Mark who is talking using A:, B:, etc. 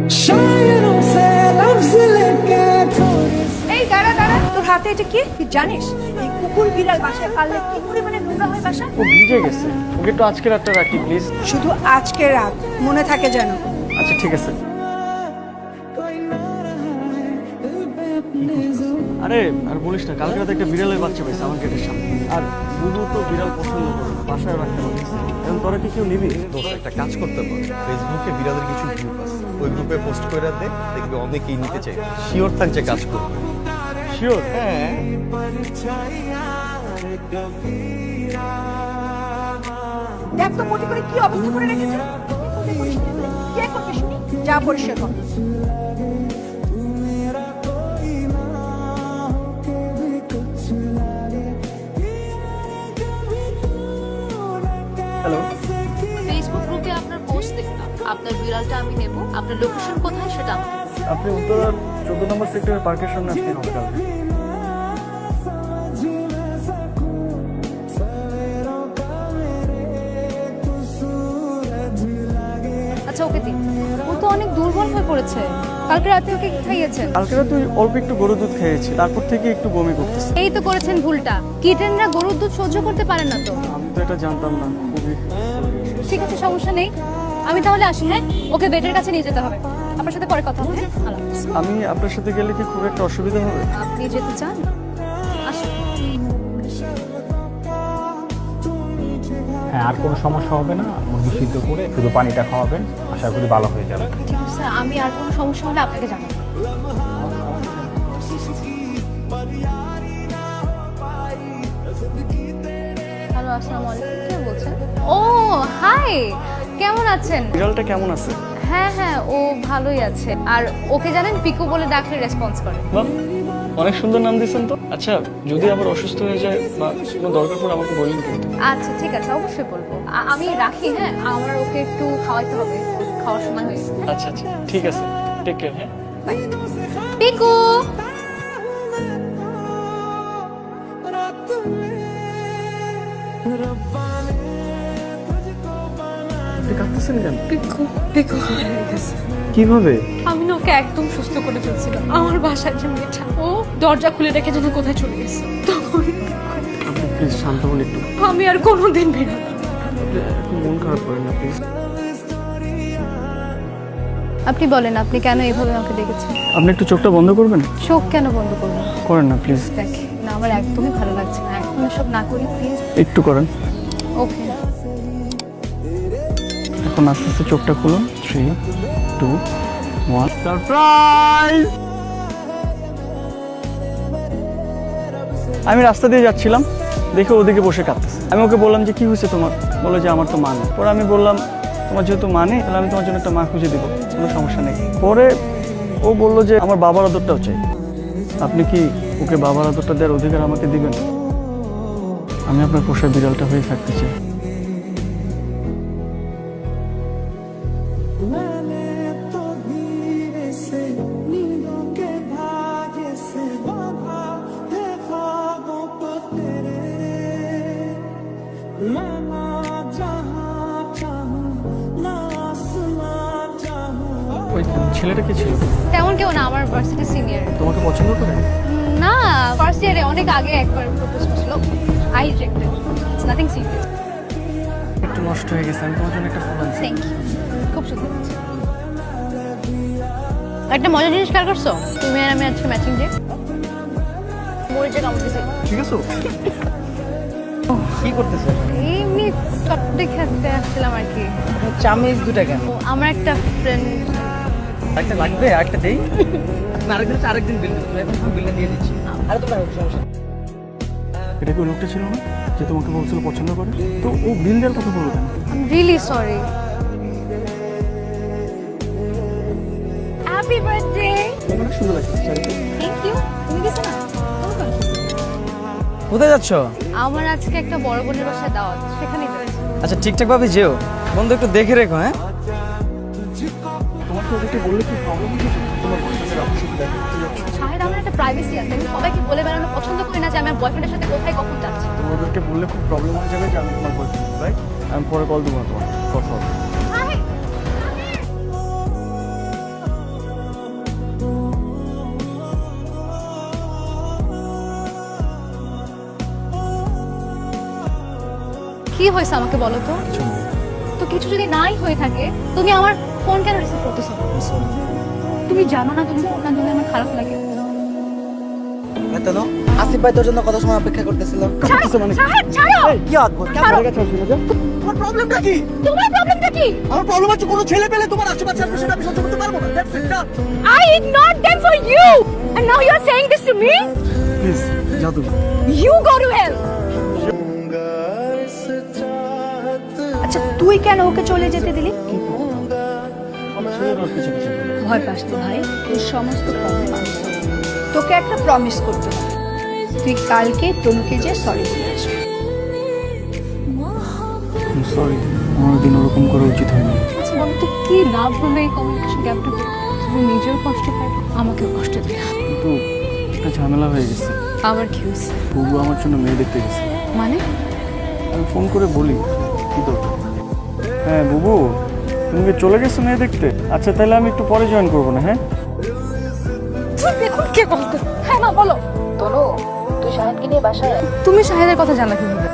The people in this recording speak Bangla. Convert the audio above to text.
A: शायरों से लफ्ज लेके थोड़े
B: এই দাঁড়া দাঁড়া, তোর হাতে এটা কি তুই জানিস? এই কুকুর বিড়াল বাসায় পাললে কি পরিমাণে নোংরা হয় বাসা।
C: ও ভিজে গেছে, ওকে একটু আজকে রাতটা রাখি প্লিজ।
B: শুধু আজকে রাত মনে থাকে যেন।
C: আচ্ছা ঠিক আছে। আরে আর বলিস না, কালকে রাতে একটা বিড়ালের বাচ্চা পাইছে আমার গেটের সামনে। আর বুবু তো বিড়াল পছন্দ করে না, বাসায় রাখতে বলছে। এখন তোরা কি কেউ নিবি?
D: দোস্ত একটা কাজ করতে পার, ফেসবুকে বিড়ালের কিছু গ্রুপ আছে, ওই গ্রুপে পোস্ট করে দে, দেখবি অনেকেই নিতে চাই। শিওর থাক যে কাজ করবে।
C: শিওর?
D: হ্যাঁ।
B: দেখ তো মোটি করে কি অবস্থা করে রেখেছে। কে করবে শুনি? যা পরিষ্কার কর।
C: হ্যালো,
E: ফেসবুক গ্রুপে আপনার পোস্ট দেখলাম, আপনার বিড়ালটা আমি নেব, আপনার লোকেশন কোথায় সেটা আমাকে বলুন।
C: আপনি উত্তরার 14 নম্বর সেক্টরের পার্কের সামনে আসতে হবে কালকে।
E: আচ্ছা ওকে দিন, ও তো অনেক দুর্বল হয়ে পড়েছে। কালকে রাতে ওকে কি খাইয়েছেন?
C: কালকে রাতে তুই অল্প একটু গরু দুধ খেয়েছি, তারপর থেকে একটু বমি করতেছে।
E: এই তো করেছেন ভুলটা, কিটেনরা গরুর দুধ সহ্য করতে পারে না তো।
C: আমি তো এটা জানতাম না, খুবই।
E: ঠিক আছে সমস্যা নেই, আমি তাহলে আসি। হ্যাঁ, ওকে বেডের কাছে নিয়ে যেতে হবে। আপনার সাথে পরে কথা হবে। হ্যাঁ, আল্লাহ হাফেজ।
C: আমি আপনার সাথে গেলে কি খুব একটা অসুবিধা হবে?
E: আপনি যেতে চান আসুন।
F: হ্যাঁ, আর কোনো সমস্যা হবে না। মুরগি সিদ্ধ করে শুধু পানিটা খাওয়াবেন, আশা করি ভালো হয়ে যাবে।
E: ঠিক আছে, আমি আর কোনো সমস্যা হলে আপনাকে জানাবো। হ্যালো, আসসালামু আলাইকুম। কে বলছেন? ও হাই, কেমন আছেন?
C: বিড়ালটা কেমন আছে?
E: হ্যাঁ হ্যাঁ, ও ভালোই আছে। আর ওকে জানেন, পিকু বলে ডাকলে রেসপন্স করে।
C: বাহ, অনেক সুন্দর নাম দিয়েছেন তো। আচ্ছা, যদি আবার অসুস্থ হয়ে যায় বা কোনো দরকার পড়ে আমাকে বললেন কিন্তু।
E: আচ্ছা ঠিক আছে, অবশ্যই বলবো। আমি রাখি। হ্যাঁ, আমার ওকে একটু খাওয়াইতে হবে, খাওয়ার সময় হয়েছে।
C: আচ্ছা আচ্ছা ঠিক আছে, টেক কেয়ার। হ্যাঁ,
E: পিকু।
A: रात में रब्बा ने तुझको
C: আপনি কাঁদতেছেন কেন?
G: পিকু পিকু হারিয়ে গেছে।
C: কিভাবে?
G: আমি না ওকে একদম সুস্থ করে ফেলছিলাম। আমার বাসার যে মেয়েটা, ও দরজা খুলে রেখে যেন কোথায় চলে গেছে, তখন
C: আপনি প্লিজ শান্ত হন একটু।
G: আমি আর কোনোদিন বেরোবো না।
C: আপনি এখন মন খারাপ করেন না প্লিজ।
E: আপনি বলেন, আপনি কেন এইভাবে আমাকে ডেকেছেন?
C: আপনি একটু চোখটা বন্ধ করবেন?
E: চোখ কেন বন্ধ করবো?
C: করেন না প্লিজ।
E: দেখ না, আমার একদমই ভালো লাগছে না, এখন এসব না করি প্লিজ।
C: একটু করেন।
E: ওকে।
C: এখন আস্তে আস্তে চোখটা খুলুন। 3, 2, 1 সারপ্রাইজ! আমি রাস্তা দিয়ে যাচ্ছিলাম, দেখে ওদিকে বসে কাঁদতেছে। আমি ওকে বললাম যে কি হয়েছে তোমার? বলে যে আমার তো মা নেই। পরে আমি বললাম তোমার যেহেতু মা নেই, তাহলে আমি তোমার জন্য একটা মা খুঁজে দিব, কোনো সমস্যা নেই। পরে ও বললো যে আমার বাবার আদরটাও চাই। আপনি কি ওকে বাবার আদরটা দেওয়ার অধিকার আমাকে দিবেন? আমি আপনার পোষা বিড়ালটা হয়ে থাকতে চাই।
A: मैंने तो धीरे से नींदों के धागे से बांधा है ख्वाबों को तेरे। मैं ना जहाँ चाहूँ ना आसमां चाहूँ।
C: ওই ছেলেটা কি ছিল?
E: তেমন কেউ না, আমার ভার্সিটি সিনিয়র।
C: তোমাকে পছন্দ করে?
E: না, ফার্স্ট ইয়ারে অনেক আগে একবার প্রপোজ করছিল, I rejected. It's nothing serious.
C: একটু নষ্ট হয়ে গেছে, আমি তোমার জন্য একটা ফুল আনছি।
E: থ্যাংক ইউ, খুব সুন্দর হয়েছে। একটা মজার জিনিস খেয়াল করছো? তুমি আর আমি আজকে ম্যাচিং যে মরিচে কামড় দিছি।
C: ঠিক আছে। কি করতেছে?
E: এমনি চটপটি খেতে আসছিলাম আর কি।
H: চামিজ 2 টাকা।
E: ও, আমার একটা ফ্রেন্ড।
H: একটা লাগবে, আরেকটা দেই। আরেকদিন বিল দিচ্ছি, এখন আমি বিলটা দিয়ে দিচ্ছি। আরে তোমরা সমস্যা।
C: এটা কি ওই লোকটা ছিল না যে তোমাকে বলছিল পছন্দ করে? তো ও বিল দেওয়ার কথা বললো কেন?
E: I am really sorry. Happy birthday.
C: অনেক সুন্দর লাগছে।
E: Thank you. তুমি গেছো না?
H: কোথায় যাচ্ছ?
E: আমার আজকে একটা বড় বোনের বাসায় দাওয়াত, সেখানেই যাচ্ছি।
H: আচ্ছা ঠিকঠাক ভাবে যেও, বন্ধু একটু দেখে রেখো। হ্যাঁ,
C: তোমাকে ওদেরকে বললে কি প্রবলেম হচ্ছে? তোমার বয়ফ্রেন্ডের অসুবিধা
E: শাহেদ, আমার একটা প্রাইভেসি আছে। আমি সবাইকে বলে বেড়ানো পছন্দ করি না যে আমি আমার বয়ফ্রেন্ডের সাথে কোথায় কখন যাচ্ছি।
C: ওদেরকে বললে খুব প্রবলেম হয়ে যাবে যে আমি তোমার বয়ফ্রেন্ড, রাইট? আমি পরে কল দেবো, তোমার কথা হবে।
E: শাহেদ,
C: একটু নষ্ট হয়ে গেছে, আমি তোমার জন্য একটা ফুল আনছি।
E: শাহেদ। হয়েছে আমাকে বলো তো?
C: কিছু না।
E: তো কিছু যদি নাই হয়ে থাকে তুমি আমার ফোন কেন রিসিভ করতেছো? তুমি জানো না তুমি ফোন না দিলে আমার খারাপ লাগে।
H: এতনো আসিফ ভাই তোর জন্য কত সময় অপেক্ষা করতেছিলাম।
E: সাহেব ছাড়ো!
H: কি অদ্ভুত
E: ছাড়ো!
H: তোমার প্রবলেমটা কি?
E: তোমার প্রবলেমটা কি?
H: আমার প্রবলেম হচ্ছে কোনো ছেলে পেলে তোমার আশেপাশে আসবে সেটা আমি সহ্য করতে পারবো না। That's it, done.
E: I ignored them for you and now you are saying this to me?
C: Please যাও তুমি।
E: You go to hell!
B: আচ্ছা তুই কেন ওকে চলে যেতে দিলি?
C: কিছু কিছু বলো।
B: ভয় পাস তো ভাই, তোর সমস্ত প্রবলেম আমি solve করব। তোকে একটা প্রমিস করতে হবে, তুই কালকে তনুকে যে সরি বলে আসবি।
C: সরি, আমার দিন ওরকম করা উচিত হয়নি।
E: আচ্ছা বলো তো কি লাভ হলো এই কমিউনিকেশন গ্যাপটা? তুমি নিজেও কষ্ট পাবে আমাকেও কষ্ট দিলে।
C: কিন্তু একটা ঝামেলা হয়ে গেছে।
E: আবার কি হয়েছে?
C: বুবু আমার জন্য মেয়ে দেখতে গেছে।
E: মানে
C: আমি ফোন করে বলি কি দরকার। হ্যাঁ বুবু, তুমি কি চলে গেছো মেয়ে দেখতে? আচ্ছা তাহলে আমি একটু পরে জয়েন করবো না? হ্যাঁ
E: তুই দেখুন কে কল করে। হ্যাঁ মা বলো।
B: তনু তুই শাহিনকে নিয়ে বাসায় আয়।
E: তুমি শাহেদের কথা জানা কিভাবে?